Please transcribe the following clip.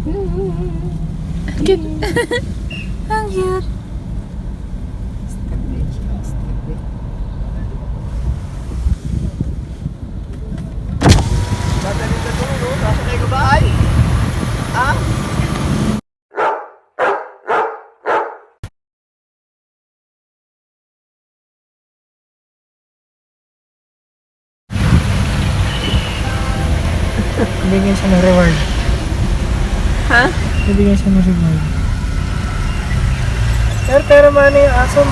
Ang cute. Ang cute. Dadalhin ka doon, no? Nasa kayo ka bahay? Ha? Bigyan siya ng reward. Ha? Bibigyan siya ng reward. Pero man yung aso,